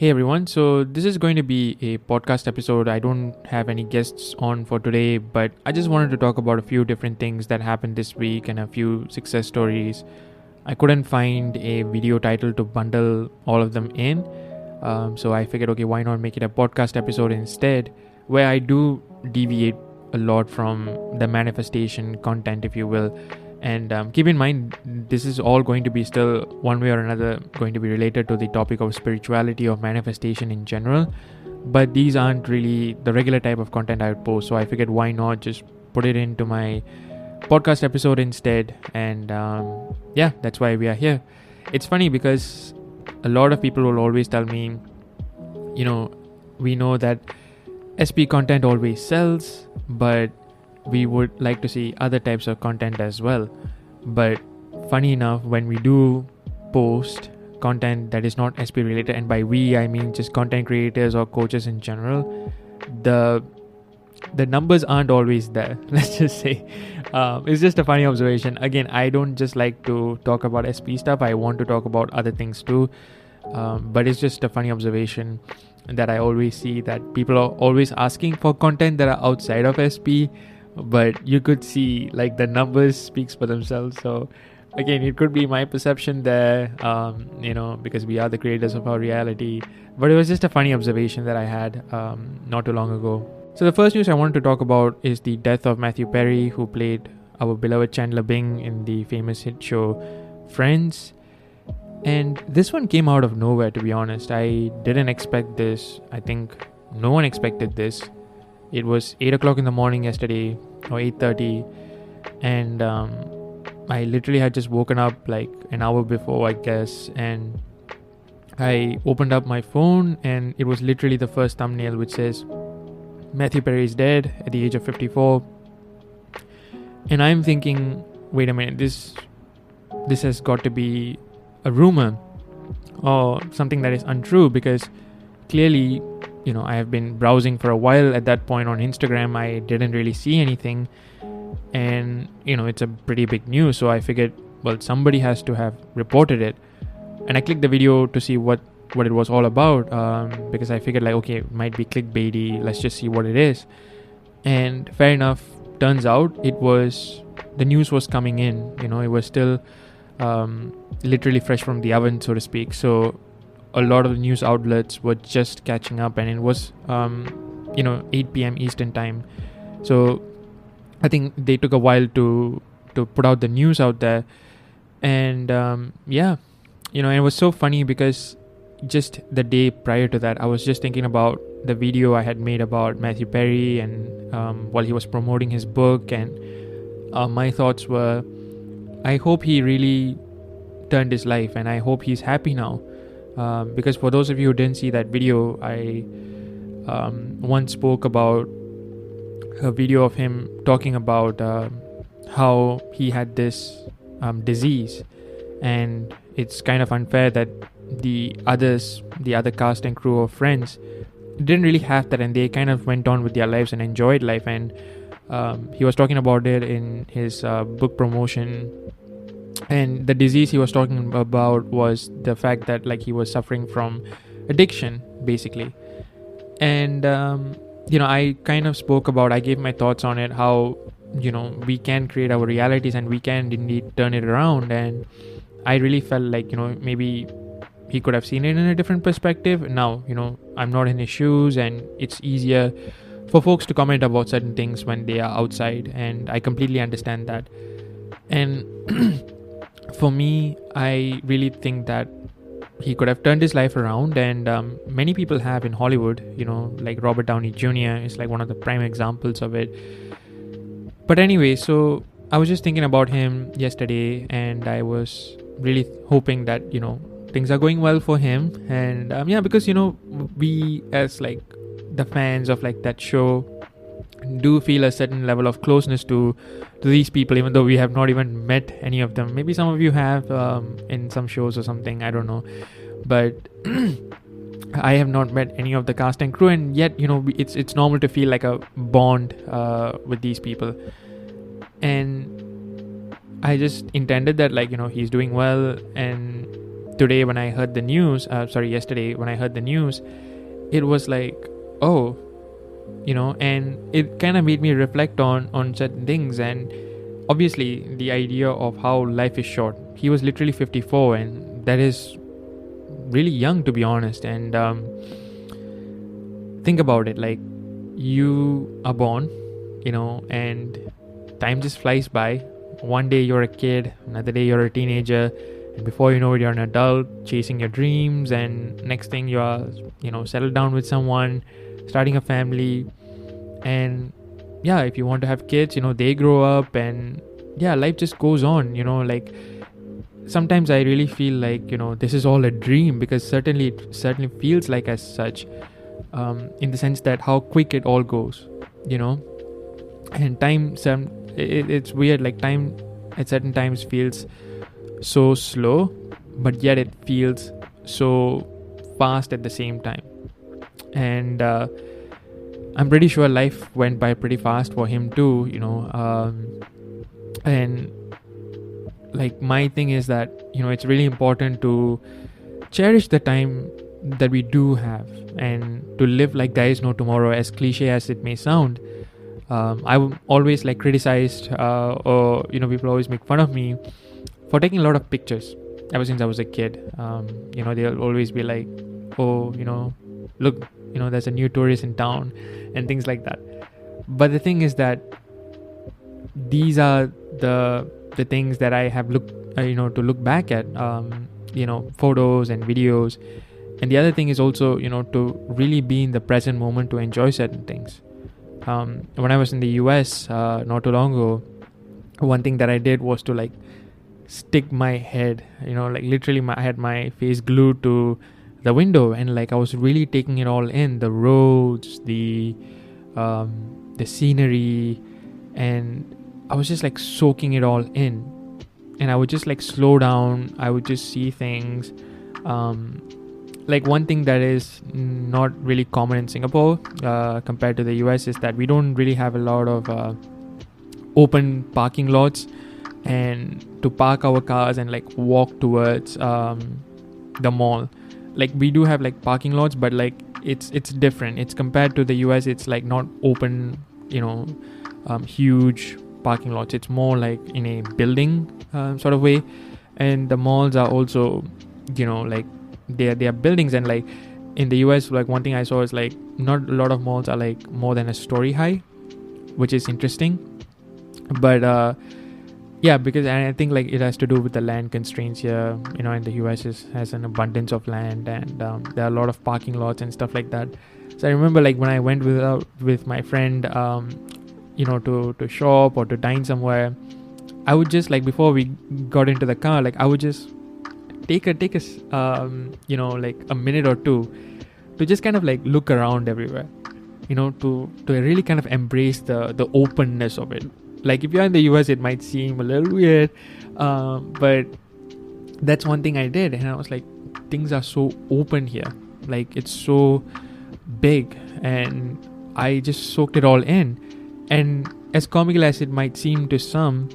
Hey everyone, so this is going to be a podcast episode. I don't have any guests on for today, but I just wanted to talk about a few different things that happened this week and a few success stories. I couldn't find a video title to bundle all of them in, so I figured, okay, why not make it a podcast episode instead, where I do deviate a lot from the manifestation content, if you will. And keep in mind, this is all going to be still one way or another going to be related to the topic of spirituality or manifestation in general. But these aren't really the regular type of content I would post. So I figured why not just put it into my podcast episode instead. And that's why we are here. It's funny because a lot of people will always tell me, we know that SP content always sells, but we would like to see other types of content as well. But funny enough, when we do post content that is not SP related, and by we I mean just content creators or coaches in general, the numbers aren't always there. Let's just say it's just a funny observation. Again, I don't just like to talk about SP stuff. I want to talk about other things too, but it's just a funny observation that I always see, that people are always asking for content that are outside of SP, but you could see like the numbers speaks for themselves. So again, it could be my perception there, because we are the creators of our reality, but it was just a funny observation that I had not too long ago. So the first news I wanted to talk about is the death of Matthew Perry, who played our beloved Chandler Bing in the famous hit show Friends. And this one came out of nowhere, to be honest. I didn't expect this. I think no one expected this. It was 8 o'clock in the morning yesterday, or 8:30, and I literally had just woken up like an hour before, I guess, and I opened up my phone, and it was literally the first thumbnail which says, Matthew Perry is dead at the age of 54. And I'm thinking, wait a minute, this has got to be a rumor or something that is untrue, because clearly, I have been browsing for a while at that point on Instagram. I didn't really see anything, and it's a pretty big news, so I figured, well, somebody has to have reported it. And I clicked the video to see what it was all about, because I figured, like, okay, it might be clickbaity, let's just see what it is. And fair enough, turns out the news was coming in. It was still literally fresh from the oven, so to speak. So a lot of the news outlets were just catching up, and it was 8 p.m. Eastern time. So I think they took a while to put out the news out there. And and it was so funny because just the day prior to that, I was just thinking about the video I had made about Matthew Perry, and while he was promoting his book, and my thoughts were, I hope he really turned his life, and I hope he's happy now. Because for those of you who didn't see that video, I once spoke about a video of him talking about how he had this disease, and it's kind of unfair that the other cast and crew of Friends didn't really have that, and they kind of went on with their lives and enjoyed life. And he was talking about it in his book promotion. And the disease he was talking about was the fact that, like, he was suffering from addiction, basically. And I kind of I gave my thoughts on it, how we can create our realities, and we can indeed turn it around. And I really felt like maybe he could have seen it in a different perspective. Now I'm not in his shoes, and it's easier for folks to comment about certain things when they are outside, and I completely understand that. And for me, I really think that he could have turned his life around, and many people have in Hollywood, like Robert Downey Jr. is like one of the prime examples of it. But anyway, so I was just thinking about him yesterday, and I was really hoping that things are going well for him. And because we, as like the fans of like that show, do feel a certain level of closeness to these people, even though we have not even met any of them. Maybe some of you have in some shows or something, I don't know, but I have not met any of the cast and crew, and yet it's normal to feel like a bond with these people. And I just intended that, like, he's doing well, and today when I heard the news, yesterday when I heard the news, it was like, oh, and it kind of made me reflect on certain things. And obviously the idea of how life is short. He was literally 54, and that is really young, to be honest. And think about it, like, you are born, and time just flies by. One day you're a kid, another day you're a teenager, and before you know it, you're an adult chasing your dreams, and next thing you are, settled down with someone, starting a family. And yeah, if you want to have kids, they grow up, and yeah, life just goes on. Like, sometimes I really feel like, this is all a dream, because it certainly feels like as such, in the sense that how quick it all goes, and time, it's weird, like time at certain times feels so slow, but yet it feels so fast at the same time. And I'm pretty sure life went by pretty fast for him too, and like, my thing is that, it's really important to cherish the time that we do have, and to live like there is no tomorrow, as cliche as it may sound. I always like criticized, or people always make fun of me for taking a lot of pictures ever since I was a kid. They'll always be like, oh, look, there's a new tourist in town, and things like that. But the thing is that these are the things that I have looked to look back at, photos and videos. And the other thing is also, to really be in the present moment, to enjoy certain things. When I was in the US not too long ago, one thing that I did was to like stick my head, like literally I had my face glued to the window, and like I was really taking it all in, the roads, the scenery, and I was just like soaking it all in. And I would just like slow down, I would just see things. Like, one thing that is not really common in Singapore compared to the US is that we don't really have a lot of open parking lots, and to park our cars and like walk towards the mall. Like, we do have like parking lots, but like it's different. It's compared to the US, it's like not open, huge parking lots. It's more like in a building sort of way. And the malls are also, like they are buildings. And like in the US, like one thing I saw is like not a lot of malls are like more than a story high, which is interesting. But yeah, because I think like it has to do with the land constraints here. In the US has an abundance of land, and there are a lot of parking lots and stuff like that. So I remember like when I went with my friend, to shop or to dine somewhere, I would just like, before we got into the car, like I would just take a like a minute or two to just kind of like look around everywhere, to really kind of embrace the openness of it. Like, if you're in the US, it might seem a little weird, but that's one thing I did, and I was like, things are so open here, like it's so big, and I just soaked it all in. And as comical as it might seem to some,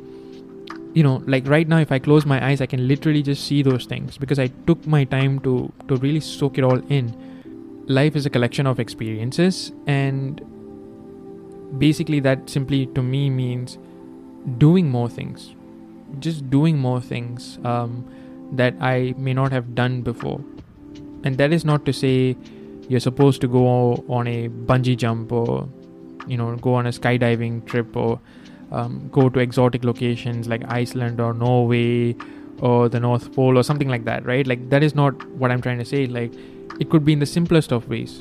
like right now, if I close my eyes, I can literally just see those things, because I took my time to really soak it all in. Life is a collection of experiences, and basically that simply to me means doing more things, just doing more things that I may not have done before. And that is not to say you're supposed to go on a bungee jump, or go on a skydiving trip, or go to exotic locations like Iceland or Norway or the North Pole or something like that, right? Like, that is not what I'm trying to say. Like, it could be in the simplest of ways,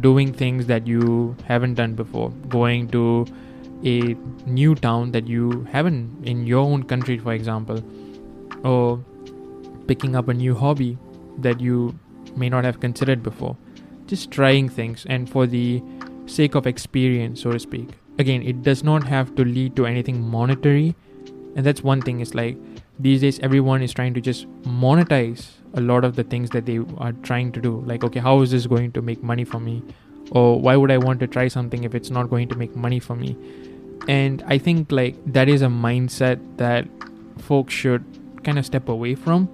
doing things that you haven't done before, going to a new town that you haven't in your own country, for example, or picking up a new hobby that you may not have considered before. Just trying things, and for the sake of experience, so to speak. Again, it does not have to lead to anything monetary. And that's one thing, is like these days everyone is trying to just monetize a lot of the things that they are trying to do. Like, okay, how is this going to make money for me? Or why would I want to try something if it's not going to make money for me? And I think like that is a mindset that folks should kind of step away from,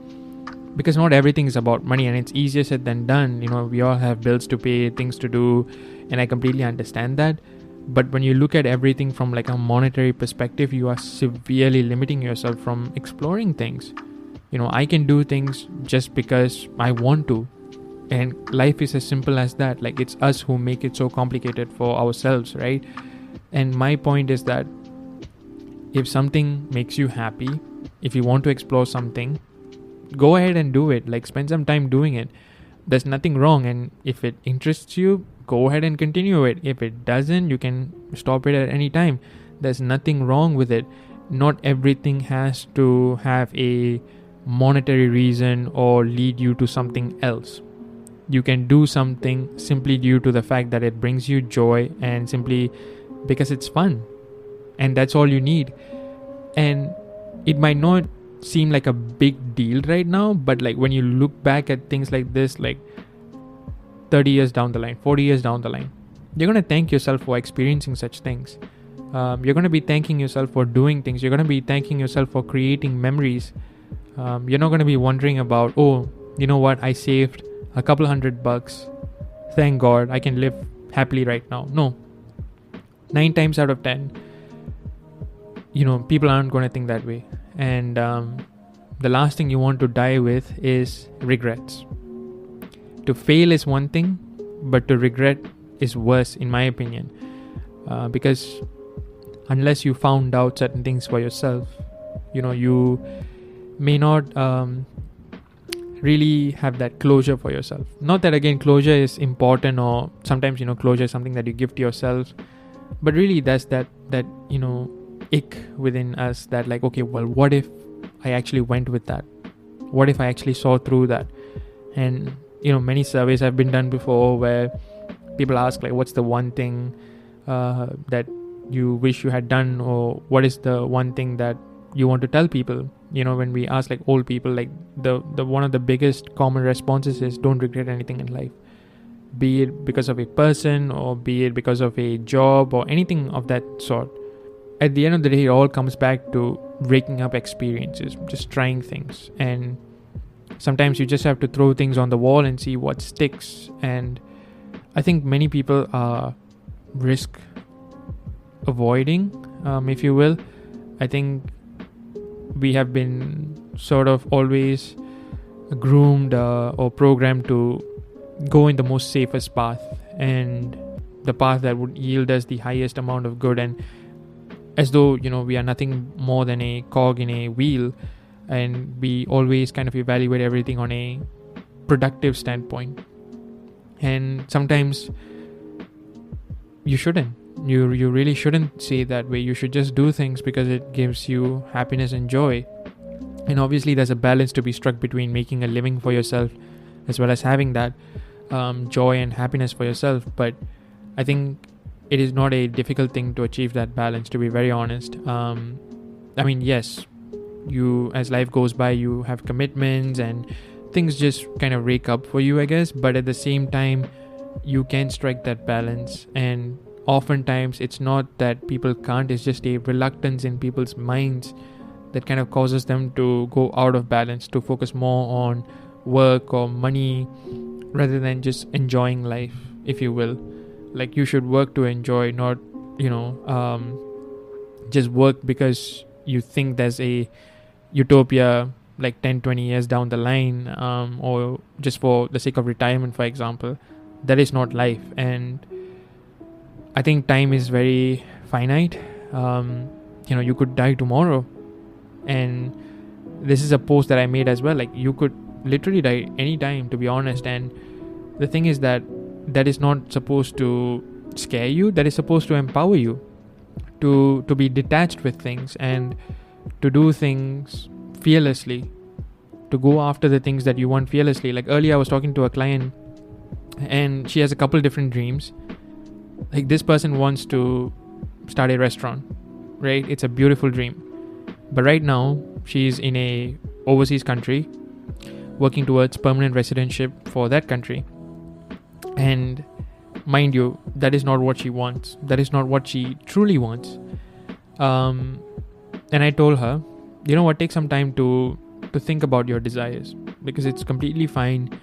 because not everything is about money, and it's easier said than done. We all have bills to pay, things to do, and I completely understand that. But when you look at everything from like a monetary perspective, you are severely limiting yourself from exploring things. I can do things just because I want to, and life is as simple as that. Like, it's us who make it so complicated for ourselves, right? And my point is that if something makes you happy, if you want to explore something, go ahead and do it. Like, spend some time doing it. There's nothing wrong. And if it interests you, go ahead and continue it. If it doesn't, you can stop it at any time. There's nothing wrong with it. Not everything has to have a monetary reason or lead you to something else. You can do something simply due to the fact that it brings you joy, and simply because it's fun. And that's all you need. And it might not seem like a big deal right now, but like when you look back at things like this, like 30 years down the line, 40 years down the line, you're going to thank yourself for experiencing such things. You're going to be thanking yourself for doing things. You're going to be thanking yourself for creating memories. You're not going to be wondering about, oh, you know what, I saved a couple $100. Thank God, I can live happily right now. No. 9 times out of 10, people aren't going to think that way. And the last thing you want to die with is regrets. To fail is one thing, but to regret is worse, in my opinion. Because unless you found out certain things for yourself, you may not really have that closure for yourself. Not that, again, closure is important, or sometimes, closure is something that you give to yourself. But really, that's that ick within us that, like, okay, well, what if I actually went with that? What if I actually saw through that? And many surveys have been done before where people ask, like, what's the one thing that you wish you had done, or what is the one thing that you want to tell people? When we ask, like, old people, like, the one of the biggest common responses is don't regret anything in life, be it because of a person, or be it because of a job, or anything of that sort. At the end of the day, it all comes back to breaking up experiences, just trying things. And sometimes you just have to throw things on the wall and see what sticks. And I think many people are risk avoiding, if you will. I think we have been sort of always groomed or programmed to go in the most safest path, and the path that would yield us the highest amount of good. And as though, we are nothing more than a cog in a wheel, and we always kind of evaluate everything on a productive standpoint. And sometimes you shouldn't. You really shouldn't say that way. You should just do things because it gives you happiness and joy. And obviously there's a balance to be struck between making a living for yourself as well as having that joy and happiness for yourself. But I think it is not a difficult thing to achieve that balance, to be very honest. Yes, you, as life goes by, you have commitments and things just kind of rake up for you, I guess. But at the same time, you can strike that balance. And oftentimes it's not that people can't, it's just a reluctance in people's minds that kind of causes them to go out of balance, to focus more on work or money rather than just enjoying life, if you will. Like, you should work to enjoy, not just work because you think there's a utopia like 10-20 years down the line, or just for the sake of retirement, for example. That is not life. And I think time is very finite. You could die tomorrow. And this is a post that I made as well. Like, you could literally die anytime, to be honest. And the thing is that is not supposed to scare you. That is supposed to empower you to be detached with things and to do things fearlessly, to go after the things that you want fearlessly. Like, earlier I was talking to a client and she has a couple different dreams. Like, this person wants to start a restaurant, right? It's a beautiful dream. But right now she's in a overseas country working towards permanent residentship for that country. And mind you, that is not what she wants. That is not what she truly wants. And I told her, you know what, take some time to think about your desires. because it's completely fine.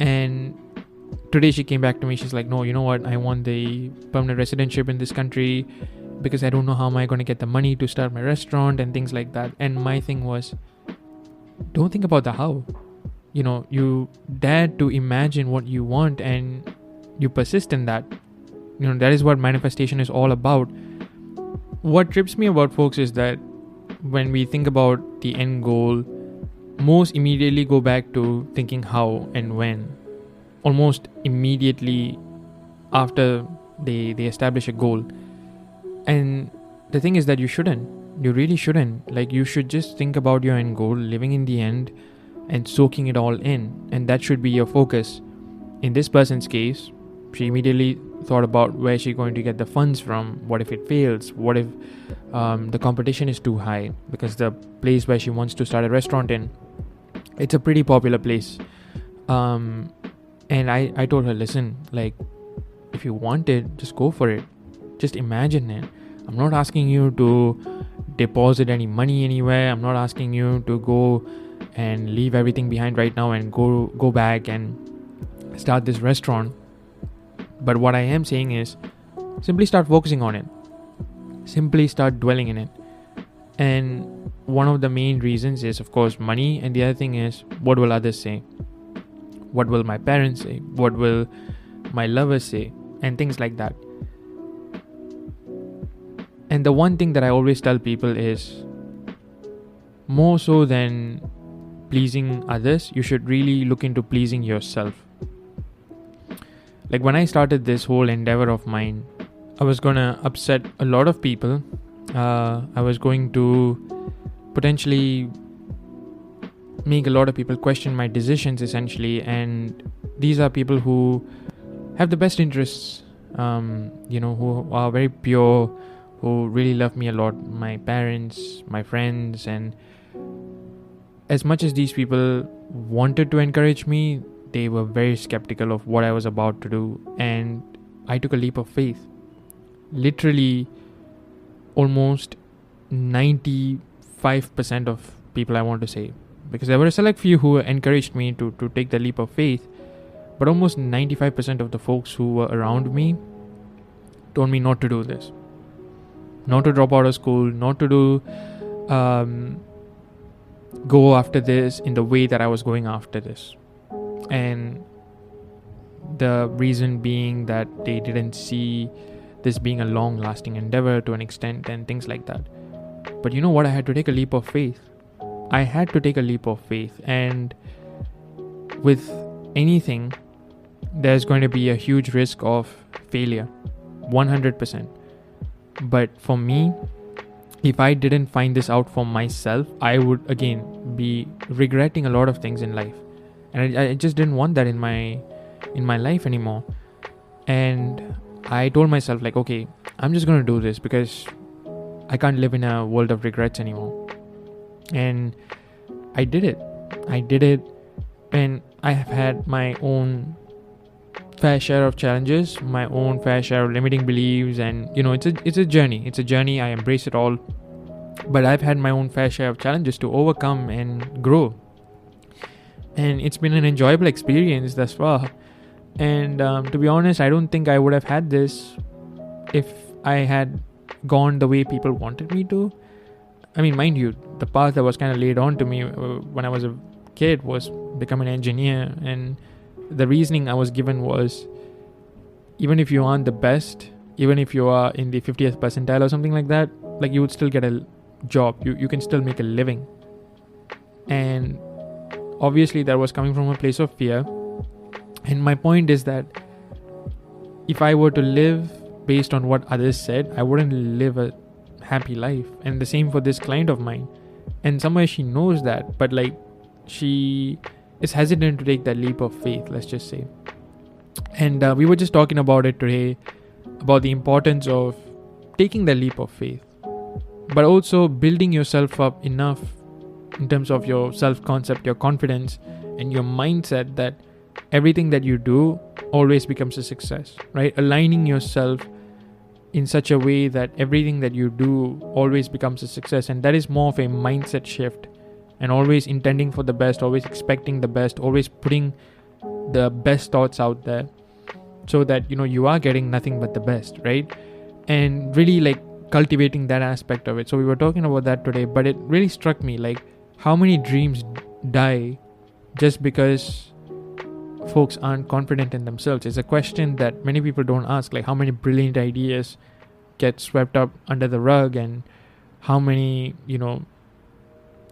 And today she came back to me. She's like, no, you know what? I want the permanent residentship in this country because I don't know how am I going to get the money to start my restaurant and things like that. And my thing was, don't think about the how. You dare to imagine what you want and you persist in that. That is what manifestation is all about. What trips me about folks is that when we think about the end goal, most immediately go back to thinking how and when, almost immediately after they establish a goal. And the thing is that you really shouldn't. Like, you should just think about your end goal, living in the end and soaking it all in, and that should be your focus. In this person's case, she immediately thought about where she's going to get the funds from. What if it fails? What if the competition is too high? Because the place where she wants to start a restaurant in, it's a pretty popular place. And I told her, listen, like, if you want it, just go for it. Just imagine it. I'm not asking you to deposit any money anywhere. I'm not asking you to go and leave everything behind right now and go back and start this restaurant. But what I am saying is, simply start focusing on it. Simply start dwelling in it. And one of the main reasons is, of course, money. And the other thing is, what will others say? What will my parents say? What will my lovers say? And things like that. And the one thing that I always tell people is, more so than pleasing others, you should really look into pleasing yourself. Like, when I started this whole endeavor of mine, I was gonna upset a lot of people. I was going to potentially make a lot of people question my decisions, essentially. And these are people who have the best interests, who are very pure, who really love me a lot, my parents, my friends. And as much as these people wanted to encourage me, they were very skeptical of what I was about to do. And I took a leap of faith. Literally, almost 95% of people, I want to say, because there were a select few who encouraged me to take the leap of faith, but almost 95% of the folks who were around me told me not to do this, not to drop out of school, not to do go after this in the way that I was going after this. And the reason being that they didn't see this being a long-lasting endeavor to an extent and things like that. But you know what? I had to take a leap of faith. And with anything, there's going to be a huge risk of failure, 100%. But for me, if I didn't find this out for myself, I would again be regretting a lot of things in life. And I just didn't want that in my life anymore. And I told myself, like, okay, I'm just going to do this because I can't live in a world of regrets anymore. And I did it. And I have had my own fair share of challenges, my own fair share of limiting beliefs. And, it's a journey. I embrace it all. But I've had my own fair share of challenges to overcome and grow. And it's been an enjoyable experience thus far. And to be honest, I don't think I would have had this if I had gone the way people wanted me to. I mean, mind you, the path that was kind of laid on to me when I was a kid was become an engineer. And the reasoning I was given was, even if you aren't the best, even if you are in the 50th percentile or something like that, like, you would still get a job. You can still make a living. And obviously that was coming from a place of fear. And my point is that if I were to live based on what others said, I wouldn't live a happy life. And the same for this client of mine. And somewhere she knows that, but like, she is hesitant to take that leap of faith, let's just say. And we were just talking about it today, about the importance of taking the leap of faith, but also building yourself up enough in terms of your self-concept, your confidence, and your mindset that everything that you do always becomes a success, right? Aligning yourself in such a way that everything that you do always becomes a success. And that is more of a mindset shift and always intending for the best, always expecting the best, always putting the best thoughts out there, so that you are getting nothing but the best, right? And really like cultivating that aspect of it. So we were talking about that today, but it really struck me, like, how many dreams die just because folks aren't confident in themselves. It's a question that many people don't ask, like how many brilliant ideas get swept up under the rug, and how many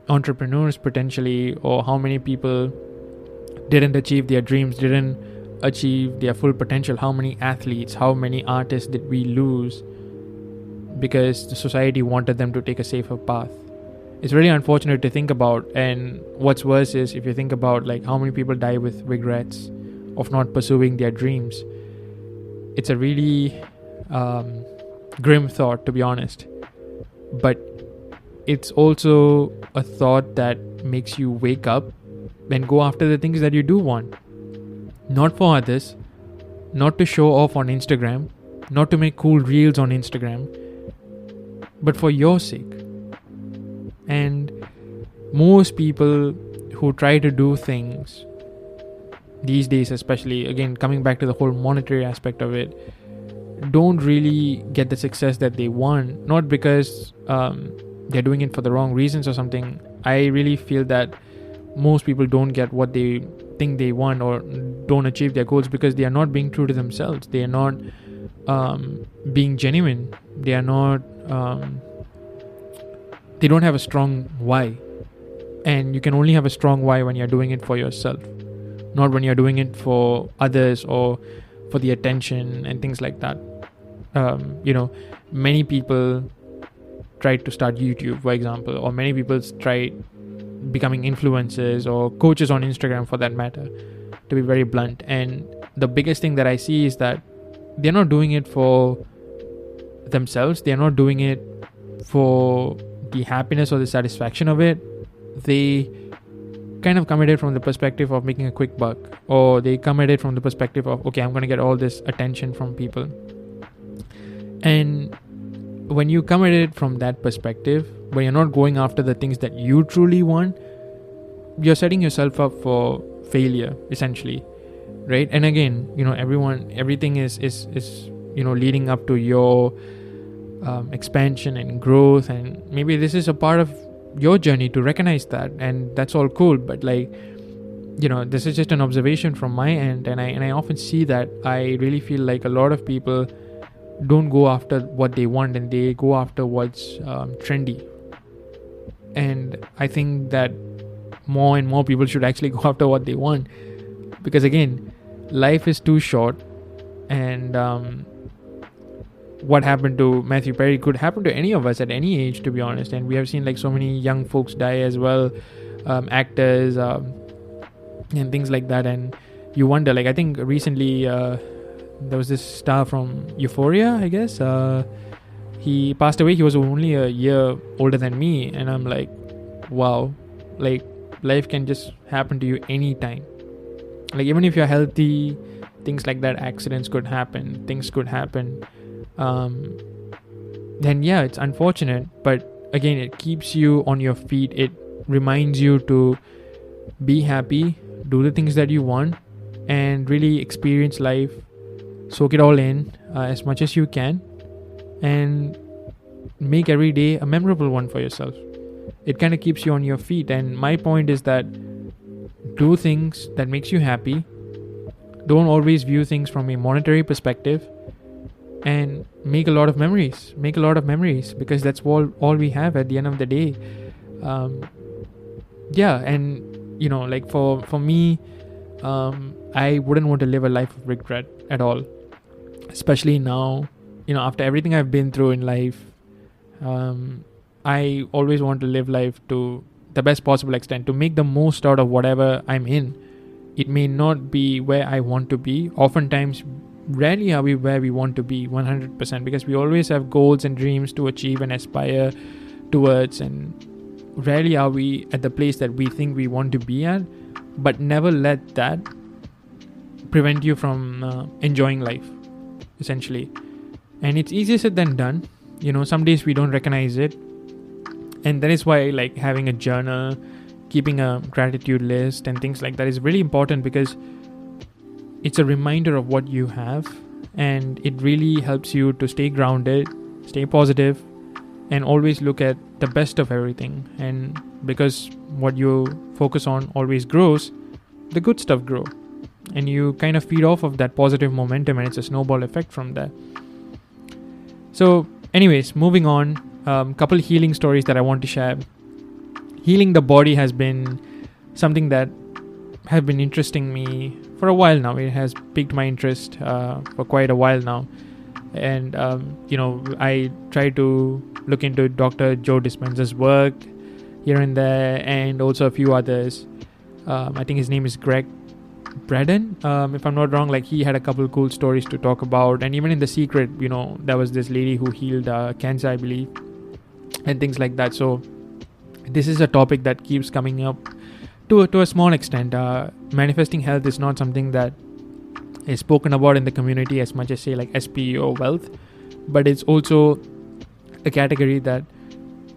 entrepreneurs potentially, or how many people didn't achieve their dreams, didn't achieve their full potential. How many athletes, how many artists did we lose because the society wanted them to take a safer path? It's really unfortunate to think about. And what's worse is if you think about like how many people die with regrets of not pursuing their dreams. It's a really grim thought, to be honest, but it's also a thought that makes you wake up and go after the things that you do want, not for others, not to show off on Instagram, not to make cool reels on Instagram, but for your sake. And most people who try to do things these days, especially, again coming back to the whole monetary aspect of it, don't really get the success that they want, not because they're doing it for the wrong reasons or something. I really feel that most people don't get what they think they want, or don't achieve their goals, because they are not being true to themselves. They are not being genuine. They are not they don't have a strong why. And you can only have a strong why when you're doing it for yourself, not when you're doing it for others or for the attention and things like that. Many people tried to start YouTube, for example, or many people tried becoming influencers or coaches on Instagram, for that matter, to be very blunt. And the biggest thing that I see is that they're not doing it for themselves. They're not doing it for the happiness or the satisfaction of it. They kind of come at it from the perspective of making a quick buck, or they come at it from the perspective of, okay, I'm going to get all this attention from people. And when you come at it from that perspective, when you're not going after the things that you truly want, you're setting yourself up for failure, essentially, right? And again, everything is leading up to your expansion and growth, and maybe this is a part of your journey to recognize that, and that's all cool. But this is just an observation from my end, and I often see that. I really feel like a lot of people don't go after what they want, and they go after what's trendy. And I think that more and more people should actually go after what they want, because again, life is too short. And what happened to Matthew Perry could happen to any of us at any age, to be honest. And we have seen like so many young folks die as well, actors and things like that. And you wonder, like, I think recently there was this star from Euphoria, I guess. He passed away. He was only a year older than me, and I'm like, wow, like life can just happen to you anytime. Like, even if you're healthy, things like that, accidents could happen, things could happen. Then yeah, it's unfortunate, but again, it keeps you on your feet. It reminds you to be happy, do the things that you want, and really experience life. Soak it all in as much as you can, and make every day a memorable one for yourself. It kind of keeps you on your feet. And my point is that do things that makes you happy. Don't always view things from a monetary perspective, and make a lot of memories. Because that's all we have at the end of the day. And like for me, I wouldn't want to live a life of regret at all, especially now. After everything I've been through in life, I always want to live life to the best possible extent, to make the most out of whatever I'm in. It may not be where I want to be. Oftentimes, rarely are we where we want to be 100%, because we always have goals and dreams to achieve and aspire towards, and rarely are we at the place that we think we want to be at. But never let that prevent you from enjoying life, essentially. And it's easier said than done. Some days we don't recognize it, and that is why, like, having a journal, keeping a gratitude list and things like that is really important, because it's a reminder of what you have, and it really helps you to stay grounded, stay positive, and always look at the best of everything. And because what you focus on always grows, the good stuff grow, and you kind of feed off of that positive momentum, and it's a snowball effect from there. So anyways, moving on, couple healing stories that I want to share. Healing the body has been something that have been interesting me for a while now. It has piqued my interest for quite a while now. And I try to look into Dr. Joe Dispenza's work here and there, and also a few others. I think his name is Greg Braden, if I'm not wrong. Like, he had a couple cool stories to talk about. And even in The Secret, there was this lady who healed cancer, I believe, and things like that. So this is a topic that keeps coming up to a small extent. Manifesting health is not something that is spoken about in the community as much as, say, like SP or wealth, but it's also a category that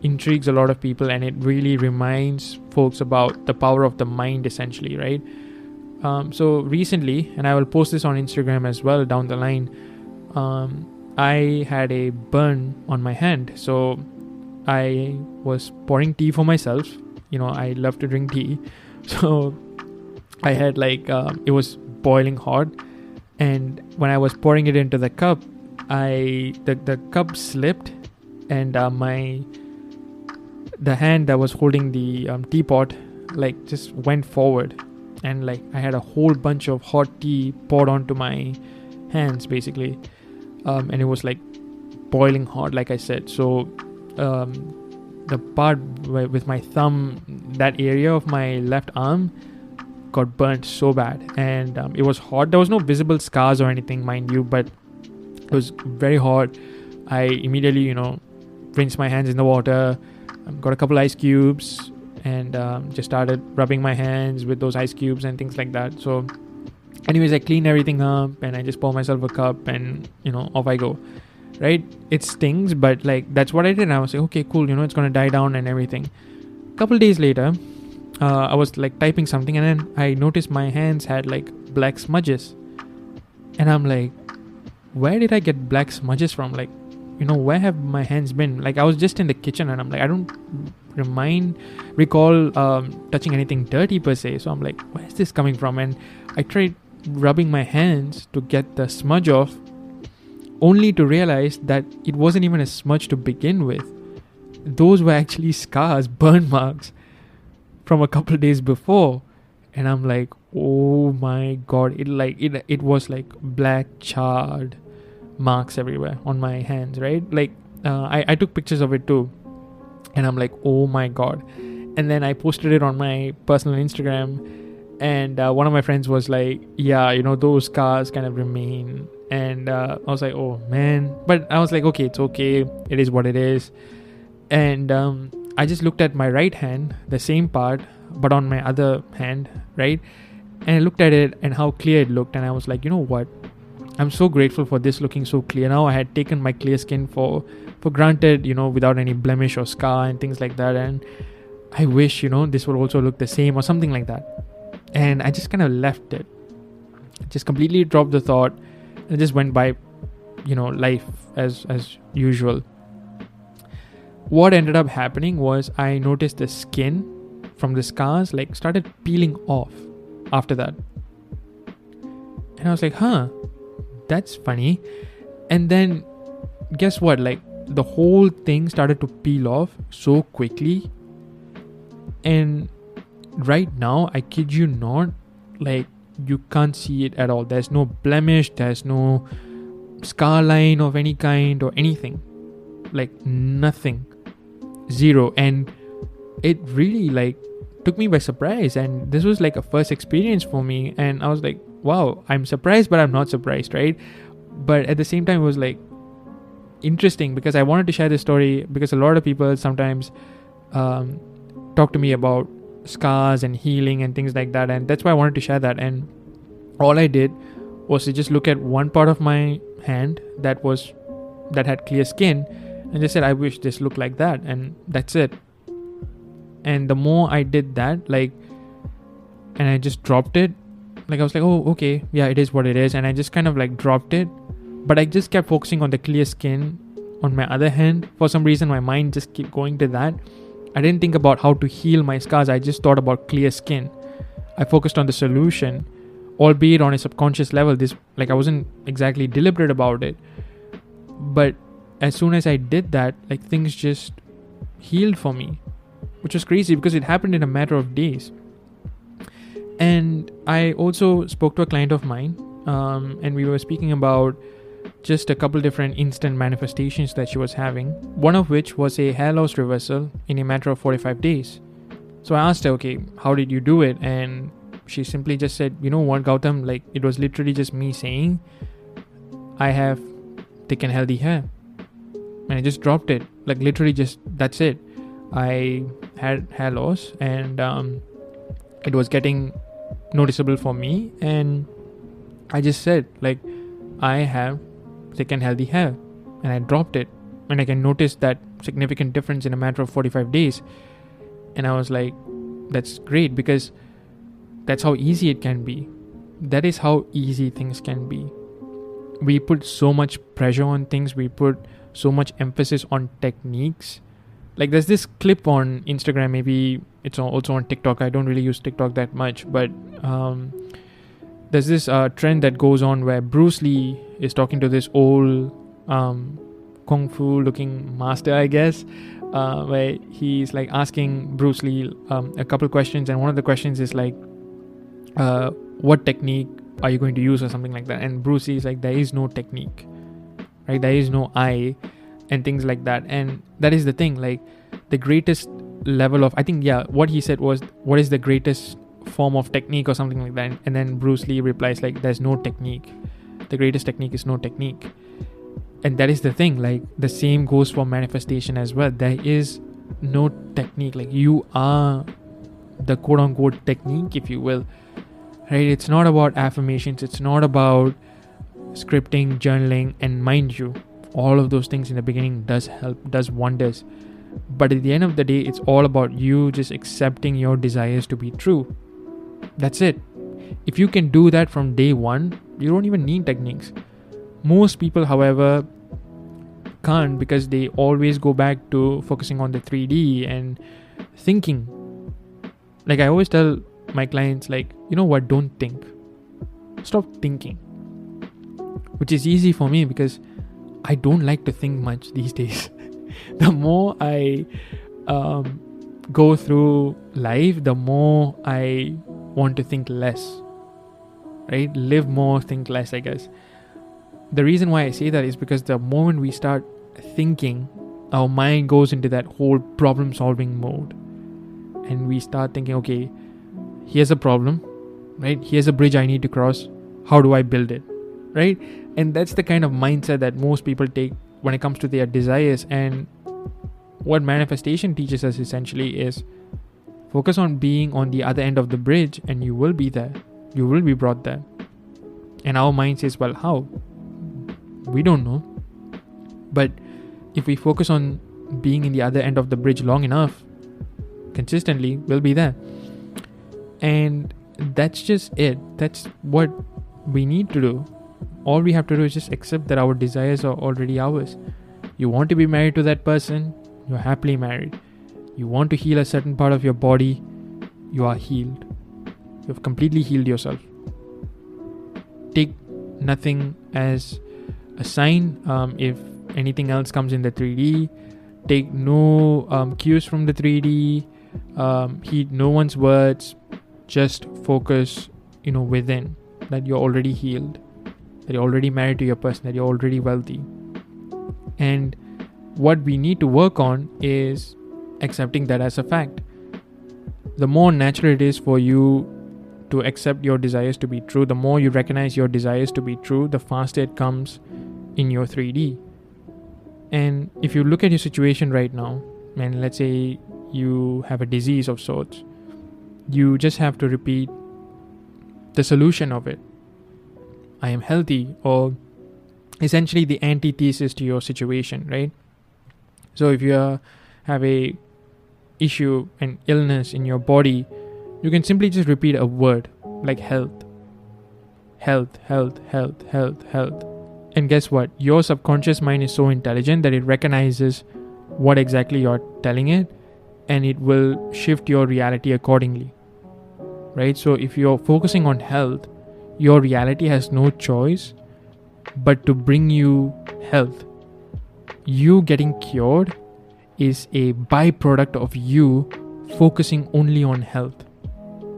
intrigues a lot of people, and it really reminds folks about the power of the mind, essentially, right? So recently, and I will post this on Instagram as well down the line, I had a burn on my hand. So I was pouring tea for myself. I love to drink tea. So I had it was boiling hot, and when I was pouring it into the cup, the cup slipped, and the hand that was holding the teapot just went forward, and I had a whole bunch of hot tea poured onto my hands, basically, and it was boiling hot, like I said. So the part with my thumb, that area of my left arm, got burnt so bad, and it was hot. There was no visible scars or anything, mind you, but it was very hot. I immediately rinsed my hands in the water, got a couple ice cubes, and just started rubbing my hands with those ice cubes and things like that. So anyways, I cleaned everything up, and I just pour myself a cup, and off I go. Right? It stings, but that's what I did. And I was like, okay, cool, it's gonna die down and everything. A couple days later, I was typing something, and then I noticed my hands had black smudges, and I'm like, where did I get black smudges from? Where have my hands been? I was just in the kitchen, and I'm like, I don't recall touching anything dirty per se. So I'm like, where's this coming from? And I tried rubbing my hands to get the smudge off, only to realize that it wasn't even a smudge to begin with. Those were actually scars, burn marks from a couple of days before. And I'm like, oh my god, it was black charred marks everywhere on my hands, right? I took pictures of it too, and I'm like, oh my god. And then I posted it on my personal Instagram, and one of my friends was like, yeah, those scars kind of remain. And I was like, oh man. But I was like, okay, it's okay, it is what it is. And I just looked at my right hand, the same part, but on my other hand, right? And I looked at it and how clear it looked, and I was like, you know what, I'm so grateful for this looking so clear now. I had taken my clear skin for granted, without any blemish or scar and things like that, and I wish this would also look the same or something like that. And I just kind of left it, just completely dropped the thought, and just went by life as usual. What ended up happening was I noticed the skin from the scars started peeling off after that, and I was like, that's funny. And then guess what, the whole thing started to peel off so quickly, and right now, I kid you not, you can't see it at all. There's no blemish, there's no scar line of any kind or anything, nothing, zero. And it really took me by surprise, and this was a first experience for me, and I was like, wow, I'm surprised, but I'm not surprised, right? But at the same time, it was interesting, because I wanted to share this story, because a lot of people sometimes talk to me about scars and healing and things like that, and that's why I wanted to share that. And all I did was to just look at one part of my hand that had clear skin, and just said, I wish this looked like that, and that's it. And the more I did that, like, and I just dropped it, like I was like, oh, okay, yeah, it is what it is. And I just kind of like dropped it. But I just kept focusing on the clear skin on my other hand. For some reason, my mind just kept going to that. I didn't think about how to heal my scars. I just thought about clear skin. I focused on the solution, albeit on a subconscious level. This, like, I wasn't exactly deliberate about it. But as soon as I did that, like, things just healed for me, which was crazy because it happened in a matter of days. And I also spoke to a client of mine, and we were speaking about just a couple different instant manifestations that she was having, one of which was a hair loss reversal in a matter of 45 days. So I asked her, okay, how did you do it? And she simply just said, you know what, Gautam, like, it was literally just me saying, I have thick and healthy hair. And I just dropped it. Like, literally just, that's it. I had hair loss, and it was getting noticeable for me. And I just said, like, I have thick and healthy hair. And I dropped it. And I can notice that significant difference in a matter of 45 days. And I was like, that's great, because that's how easy it can be. That is how easy things can be. We put so much pressure on things. We put so much emphasis on techniques. Like, there's this clip on Instagram, maybe it's also on TikTok. I don't really use TikTok that much, but there's this trend that goes on where Bruce Lee is talking to this old kung fu looking master, I guess, where he's like asking Bruce Lee a couple questions, and one of the questions is like, what technique are you going to use, or something like that. And Bruce Lee is like, there is no technique, right? There is no I, and things like that. And that is the thing, like, the greatest level of, I think, yeah, what he said was, what is the greatest form of technique, or something like that. And then Bruce Lee replies like, there's no technique. The greatest technique is no technique. And that is the thing, like, the same goes for manifestation as well. There is no technique. Like, you are the quote unquote technique, if you will, right? It's not about affirmations. It's not about scripting, journaling. And mind you, all of those things in the beginning does help, does wonders. But at the end of the day, it's all about you just accepting your desires to be true. That's it. If you can do that from day one, you don't even need techniques. Most people, however, can't, because they always go back to focusing on the 3D and thinking. Like, I always tell my clients, like, you know what, don't think. Stop thinking. Which is easy for me because I don't like to think much these days. The more I go through life, the more I want to think less. Right? Live more, think less, I guess. The reason why I say that is because the moment we start thinking, our mind goes into that whole problem solving mode. And we start thinking, okay, here's a problem, right? Here's a bridge I need to cross. How do I build it? Right? And that's the kind of mindset that most people take when it comes to their desires. And what manifestation teaches us essentially is focus on being on the other end of the bridge, and you will be there. You will be brought there. And our mind says, well, how? We don't know. But if we focus on being in the other end of the bridge long enough, consistently, we'll be there. And that's just it. That's what we need to do. All we have to do is just accept that our desires are already ours. You want to be married to that person, you're happily married. You want to heal a certain part of your body, you are healed. You've completely healed yourself. Take nothing as a sign. If anything else comes in the 3D, take no cues from the 3D. Heed no one's words. Just focus, within, that you're already healed, that you're already married to your person, that you're already wealthy. And what we need to work on is accepting that as a fact. The more natural it is for you to accept your desires to be true, the more you recognize your desires to be true, the faster it comes in your 3D. And if you look at your situation right now, and let's say you have a disease of sorts, you just have to repeat the solution of it. I am healthy, or essentially the antithesis to your situation, right? So if you have a issue, an illness in your body, you can simply just repeat a word like health. Health, health, health, health, health. And guess what? Your subconscious mind is so intelligent that it recognizes what exactly you're telling it, and it will shift your reality accordingly. Right? So if you're focusing on health, your reality has no choice but to bring you health. You getting cured is a byproduct of you focusing only on health.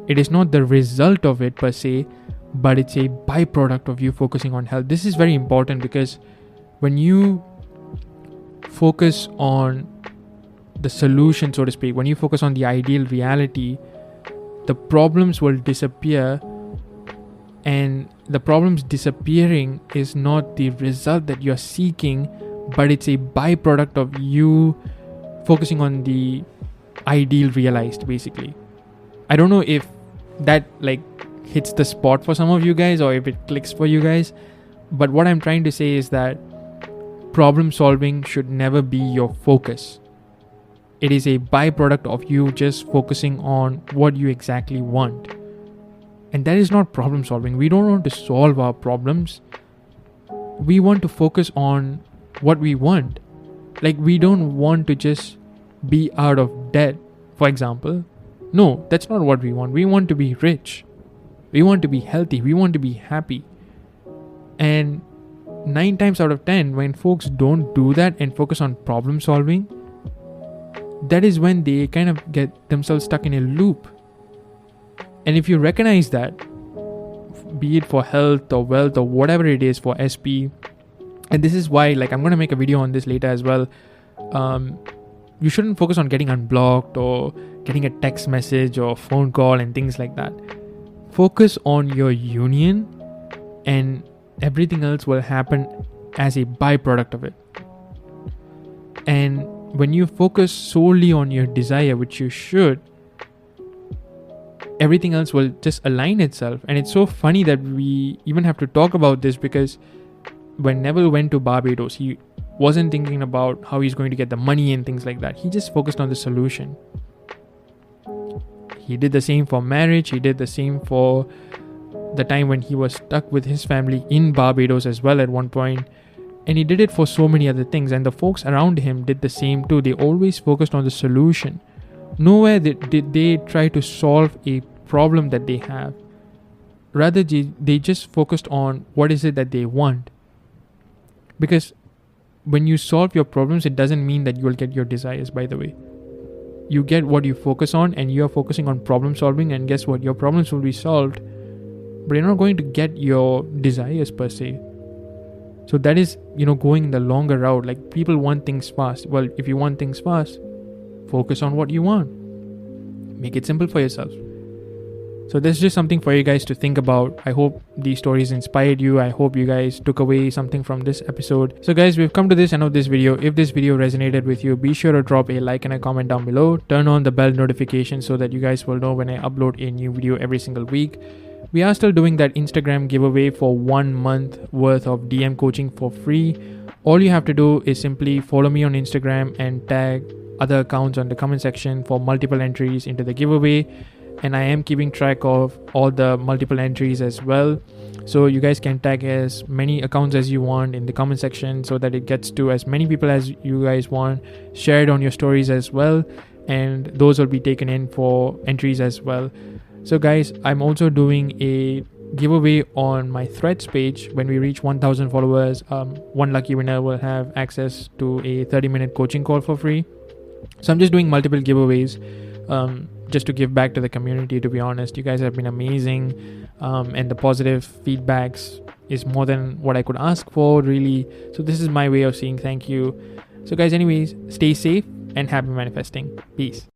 It is not the result of it per se, but it's a byproduct of you focusing on health. This is very important because when you focus on the solution, so to speak, when you focus on the ideal reality, the problems will disappear, and the problems disappearing is not the result that you're seeking, but it's a byproduct of you focusing on the ideal realized, basically. I don't know if that hits the spot for some of you guys or if it clicks for you guys, but what I'm trying to say is that problem solving should never be your focus. It is a byproduct of you just focusing on what you exactly want. And that is not problem solving. We don't want to solve our problems. We want to focus on what we want. We don't want to just be out of debt, for example. No, that's not what we want. We want to be rich. We want to be healthy. We want to be happy. And 9 times out of 10, when folks don't do that and focus on problem solving, that is when they kind of get themselves stuck in a loop. And if you recognize that, be it for health or wealth or whatever it is for SP, and this is why I'm going to make a video on this later as well, you shouldn't focus on getting unblocked or getting a text message or phone call and things like that. Focus on your union, and everything else will happen as a byproduct of it. And when you focus solely on your desire, which you should, everything else will just align itself. And it's so funny that we even have to talk about this, because when Neville went to Barbados, he wasn't thinking about how he's going to get the money and things like that. He just focused on the solution. He did the same for marriage. He did the same for the time when he was stuck with his family in Barbados as well at one point. And he did it for so many other things. And the folks around him did the same too. They always focused on the solution. Nowhere did they try to solve a problem that they have. Rather, they just focused on what is it that they want. Because when you solve your problems, it doesn't mean that you will get your desires, by the way. You get what you focus on, and you are focusing on problem solving, and guess what? Your problems will be solved, but you're not going to get your desires per se. So that is, going the longer route. People want things fast. Well, if you want things fast, focus on what you want. Make it simple for yourself. So that's just something for you guys to think about. I hope these stories inspired you. I hope you guys took away something from this episode. So guys, we've come to this end of this video. If this video resonated with you, be sure to drop a like and a comment down below. Turn on the bell notification so that you guys will know when I upload a new video every single week. We are still doing that Instagram giveaway for 1 month worth of DM coaching for free. All you have to do is simply follow me on Instagram and tag other accounts on the comment section for multiple entries into the giveaway. And I am keeping track of all the multiple entries as well. So you guys can tag as many accounts as you want in the comment section so that it gets to as many people as you guys want. Share it on your stories as well. And those will be taken in for entries as well. So guys, I'm also doing a giveaway on my Threads page. When we reach 1,000 followers, one lucky winner will have access to a 30-minute coaching call for free. So I'm just doing multiple giveaways. Just to give back to the community. To be honest, you guys have been amazing, and the positive feedbacks is more than what I could ask for, really. So this is my way of saying thank you. So guys, anyways, stay safe and happy manifesting. Peace.